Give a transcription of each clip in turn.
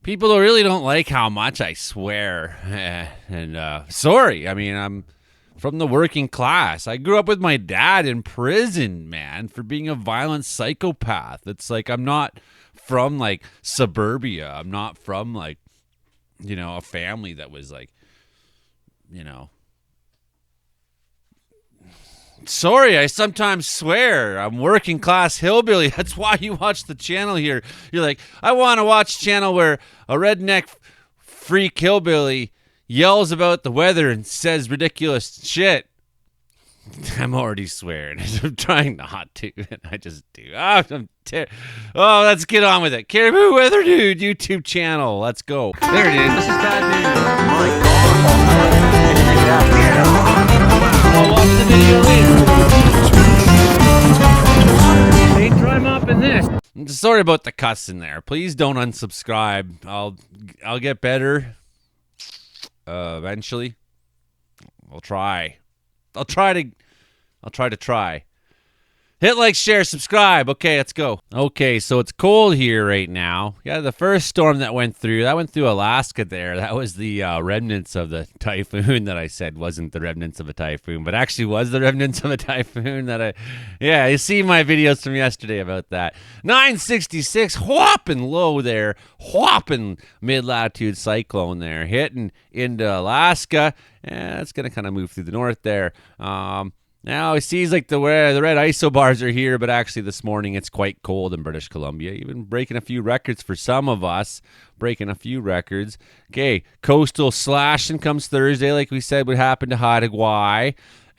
People really don't like how much I swear. And sorry, I mean, I'm from the working class. I grew up with my dad in prison, man, for being a violent psychopath. It's like I'm not from like suburbia. I'm not from like, a family that was like, you know. Sorry, I sometimes swear. I'm working class hillbilly. That's why you watch the channel here. You're like, I want to watch a channel where a redneck freak hillbilly yells about the weather and says ridiculous shit. I'm already swearing. I'm trying not to, and I just do. Let's get on with it. Caribou Weather Dude YouTube channel. Let's go. There it is. This is bad news. My God. I'll watch the video later. Hey, try mopping this. Sorry about the cussing there. Please don't unsubscribe. I'll get better. Eventually. I'll try to try. Hit like, share, subscribe. Okay, let's go. Okay, so it's cold here right now. Yeah, the first storm that went through Alaska there. That was the remnants of the typhoon that I said wasn't the remnants of a typhoon, but actually was the remnants of a typhoon you see my videos from yesterday about that. 966, whopping low there. Whopping mid-latitude cyclone there. Hitting into Alaska. Yeah, it's going to kind of move through the north there. Now it seems like the red isobars are here, but actually this morning it's quite cold in British Columbia, even breaking a few records for some of us, Okay, coastal slashing comes Thursday, like we said would happen to Haida.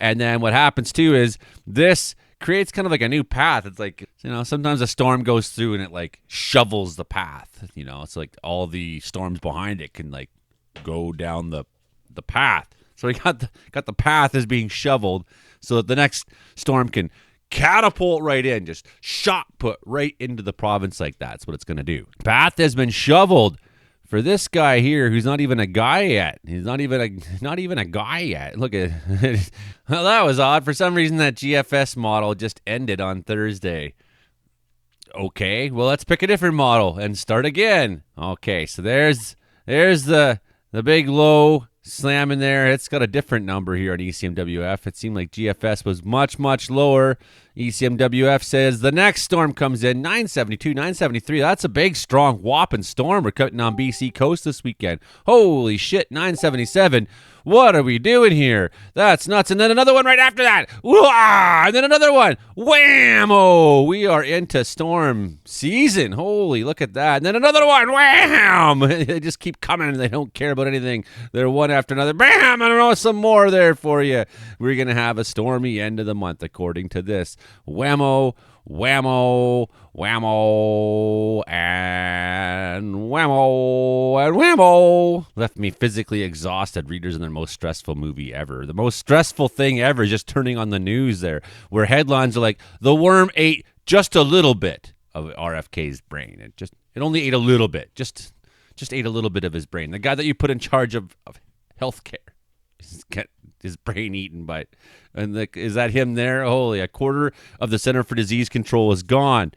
And then what happens too is this creates kind of like a new path. It's like, sometimes a storm goes through and it like shovels the path. It's like all the storms behind it can like go down the path. So we got the path is being shoveled so that the next storm can catapult right in, just shot put right into the province like that. That's what it's going to do. Path has been shoveled for this guy here who's not even a guy yet. He's not even a guy yet. Look at well, that was odd. For some reason that GFS model just ended on Thursday. Okay, well let's pick a different model and start again. Okay, so there's the big low slam in there. It's got a different number here on ECMWF. It seemed like GFS was much, much lower. ECMWF says the next storm comes in 972, 973. That's a big, strong, whopping storm we're cutting on BC coast this weekend. Holy shit, 977. What are we doing here? That's nuts. And then another one right after that. And then another one. Whammo. We are into storm season. Holy, look at that. And then another one. Wham. They just keep coming. They don't care about anything. They're one after another. Bam. I don't know, some more there for you. We're going to have a stormy end of the month, according to this. Whammo. Whammo, whammo, and whammo, and whammo. Left me physically exhausted. Readers in their most stressful movie ever. The most stressful thing ever is just turning on the news there, where headlines are like, the worm ate just a little bit of RFK's brain. It only ate a little bit. Just ate a little bit of his brain. The guy that you put in charge of healthcare get his brain eaten by, is that him there? Holy, a quarter of the Center for Disease Control is gone.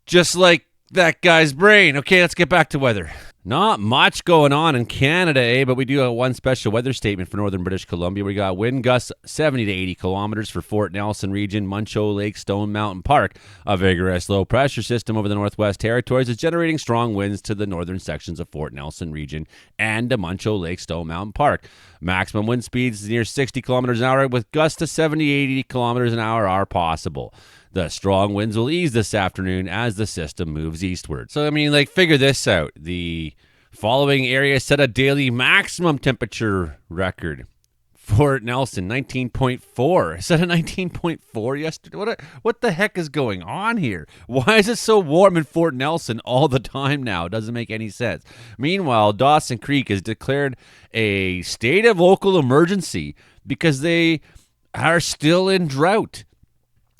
Just like that guy's brain. Okay, let's get back to weather. Not much going on in Canada, but we do have one special weather statement for northern British Columbia. We got wind gusts 70 to 80 kilometers for Fort Nelson region, Muncho Lake, Stone Mountain Park. A vigorous low-pressure system over the Northwest Territories is generating strong winds to the northern sections of Fort Nelson region and to Muncho Lake, Stone Mountain Park. Maximum wind speeds near 60 kilometers an hour with gusts to 70 80 kilometers an hour are possible. The strong winds will ease this afternoon as the system moves eastward. So, figure this out. The following area set a daily maximum temperature record. Fort Nelson, 19.4. Set a 19.4 yesterday. What the heck is going on here? Why is it so warm in Fort Nelson all the time now? It doesn't make any sense. Meanwhile, Dawson Creek has declared a state of local emergency because they are still in drought.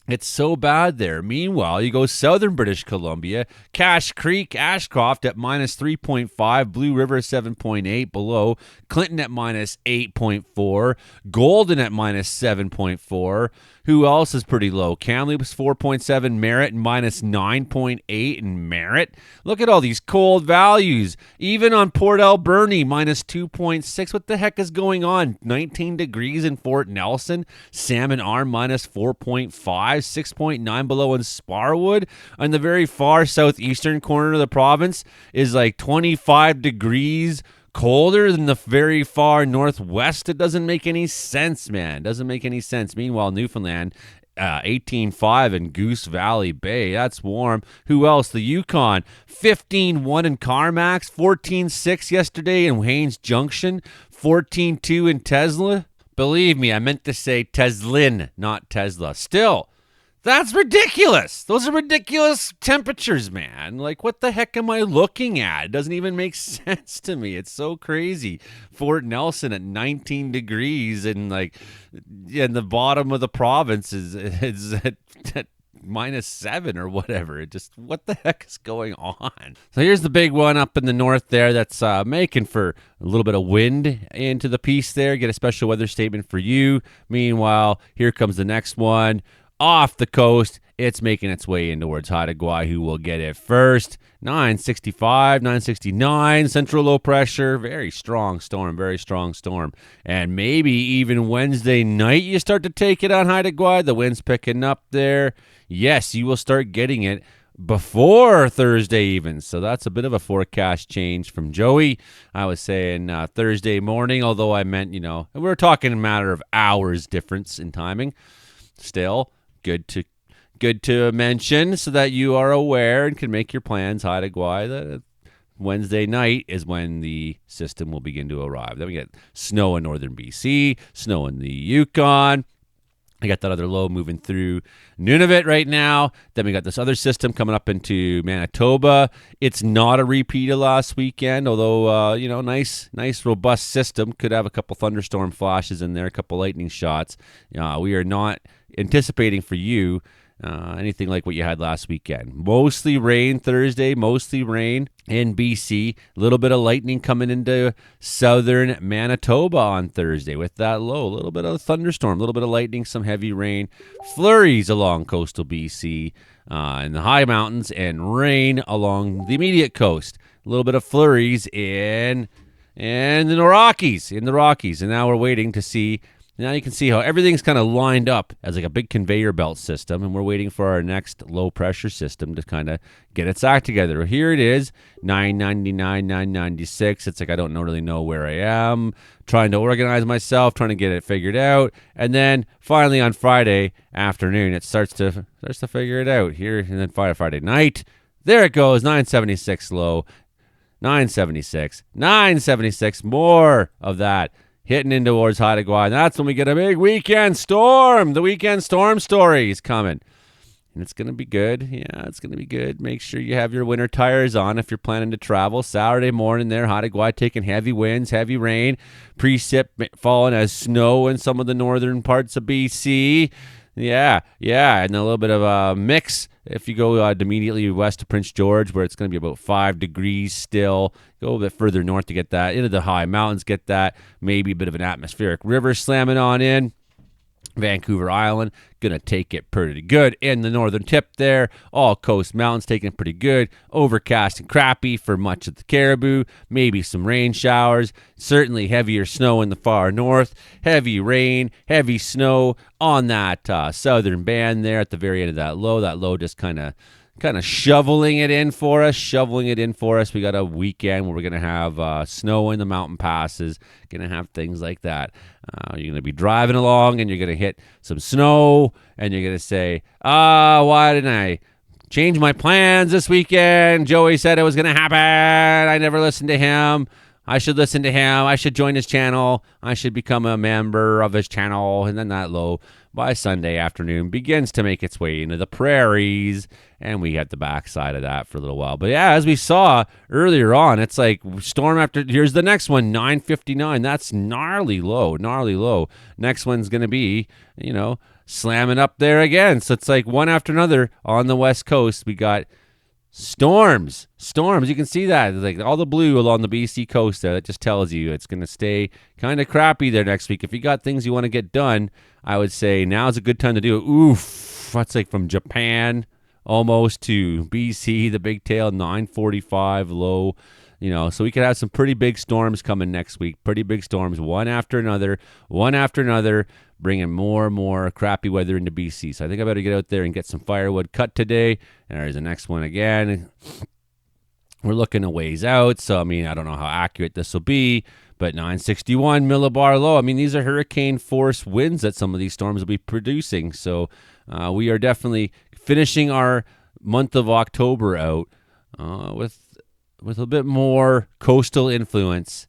It's so bad there. Meanwhile, you go southern British Columbia, Cache Creek, Ashcroft at minus 3.5, Blue River 7.8 below, Clinton at minus 8.4, Golden at minus 7.4. Who else is pretty low? Kamloops 4.7, Merritt minus 9.8 in Merritt. Look at all these cold values. Even on Port Alberni minus 2.6. What the heck is going on? 19 degrees in Fort Nelson. Salmon Arm minus 4.5, 6.9 below in Sparwood. On the very far southeastern corner of the province is like 25 degrees colder than the very far northwest. It doesn't make any sense, man. It doesn't make any sense. Meanwhile, Newfoundland, 18.5 in Goose Valley Bay. That's warm. Who else? The Yukon, 15.1 in Carmax, 14.6 yesterday in Haines Junction, 14.2 in Tesla. Believe me, I meant to say Teslin, not Tesla. Still, that's ridiculous. Those are ridiculous temperatures, man. Like, what the heck am I looking at? It doesn't even make sense to me. It's so crazy. Fort Nelson at 19 degrees and like in the bottom of the province is at minus 7 or whatever. It just, what the heck is going on? So here's the big one up in the north there that's making for a little bit of wind into the piece there. Get a special weather statement for you. Meanwhile, here comes the next one. Off the coast, it's making its way in towards Haida Gwaii, who will get it first. 965, 969, central low pressure. Very strong storm, very strong storm. And maybe even Wednesday night you start to take it on Haida Gwaii. The wind's picking up there. Yes, you will start getting it before Thursday even. So that's a bit of a forecast change from Joey. I was saying Thursday morning, although I meant, we're talking a matter of hours difference in timing. Still, good to mention so that you are aware and can make your plans. Haida Gwaii, the Wednesday night is when the system will begin to arrive. Then we get snow in northern BC, snow in the Yukon. I got that other low moving through Nunavut right now. Then we got this other system coming up into Manitoba. It's not a repeat of last weekend, although, nice, robust system. Could have a couple thunderstorm flashes in there, a couple lightning shots. We are not anticipating for you anything like what you had last weekend. Mostly rain Thursday, mostly rain in BC. A little bit of lightning coming into southern Manitoba on Thursday with that low. A little bit of thunderstorm, a little bit of lightning, some heavy rain. Flurries along coastal BC in the high mountains and rain along the immediate coast. A little bit of flurries in the Rockies. And now we're waiting to see. Now you can see how everything's kind of lined up as like a big conveyor belt system, and we're waiting for our next low-pressure system to kind of get its act together. Here it is, 999, 996. It's like I don't really know where I am, trying to organize myself, trying to get it figured out, and then finally on Friday afternoon, it starts to figure it out here, and then Friday night, there it goes, 976 low, 976, more of that. Hitting in towards Haida Gwaii. And that's when we get a big weekend storm. The weekend storm story is coming. And it's going to be good. Yeah, it's going to be good. Make sure you have your winter tires on if you're planning to travel. Saturday morning there, Haida Gwaii taking heavy winds, heavy rain. Precip falling as snow in some of the northern parts of BC. Yeah. And a little bit of a mix if you go immediately west of Prince George, where it's going to be about 5 degrees still. Go a bit further north to get that. Into the high mountains, get that. Maybe a bit of an atmospheric river slamming on in. Vancouver Island, going to take it pretty good. In the northern tip there, all coast mountains taking it pretty good. Overcast and crappy for much of the Caribou. Maybe some rain showers. Certainly heavier snow in the far north. Heavy rain, heavy snow on that southern band there at the very end of that low. That low just kind of shoveling it in for us. We got a weekend where we're going to have snow in the mountain passes, going to have things like that. You're going to be driving along and you're going to hit some snow and you're going to say, why didn't I change my plans this weekend? Joey said it was going to happen. I never listened to him. I should listen to him. I should join his channel. I should become a member of his channel. And then that low by Sunday afternoon begins to make its way into the prairies. And we had the backside of that for a little while. But yeah, as we saw earlier on, it's like storm after. Here's the next one, 959. That's gnarly low. Next one's going to be, slamming up there again. So it's like one after another on the West Coast. We got storms. You can see that. Like all the blue along the BC coast there. That just tells you it's going to stay kind of crappy there next week. If you got things you want to get done, I would say now's a good time to do it. Oof. That's like from Japan almost to BC, the big tail, 945 low. So we could have some pretty big storms coming next week. Pretty big storms, one after another, bringing more and more crappy weather into BC. So I think I better get out there and get some firewood cut today. And there's the next one again. We're looking a ways out, so I don't know how accurate this will be, but 961 millibar low. These are hurricane force winds that some of these storms will be producing. So we are definitely finishing our month of October out with a bit more coastal influence.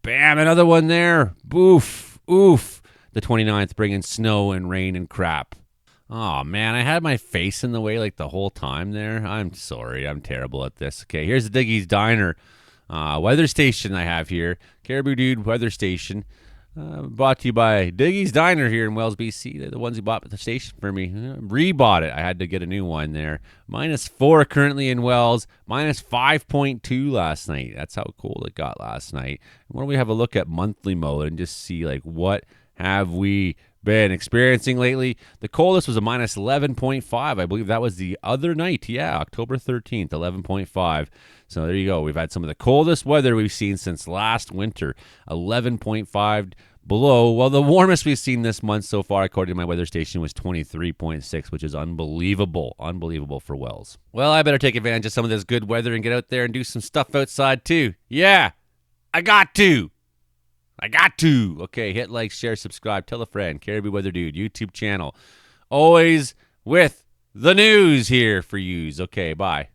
Bam, another one there. Boof, oof. The 29th bringing snow and rain and crap. Oh, man, I had my face in the way like the whole time there. I'm sorry. I'm terrible at this. Okay, here's the Diggy's Diner weather station I have here. Caribou Dude weather station. Brought to you by Diggy's Diner here in Wells, BC. They're the ones who bought the station for me. Rebought it. I had to get a new one there. -4 currently in Wells. -5.2 last night. That's how cold it got last night. Why don't we have a look at monthly mode and just see like what have we been experiencing lately? The coldest was a -11.5. I believe that was the other night. Yeah, October 13th, 11.5. So there you go. We've had some of the coldest weather we've seen since last winter. 11.5 below. Well, the warmest we've seen this month so far, according to my weather station, was 23.6, which is unbelievable. Unbelievable for Wells. Well, I better take advantage of some of this good weather and get out there and do some stuff outside too. Yeah, I got to. Okay, hit like, share, subscribe, tell a friend. Caribou Weather Dude, YouTube channel. Always with the news here for yous. Okay, bye.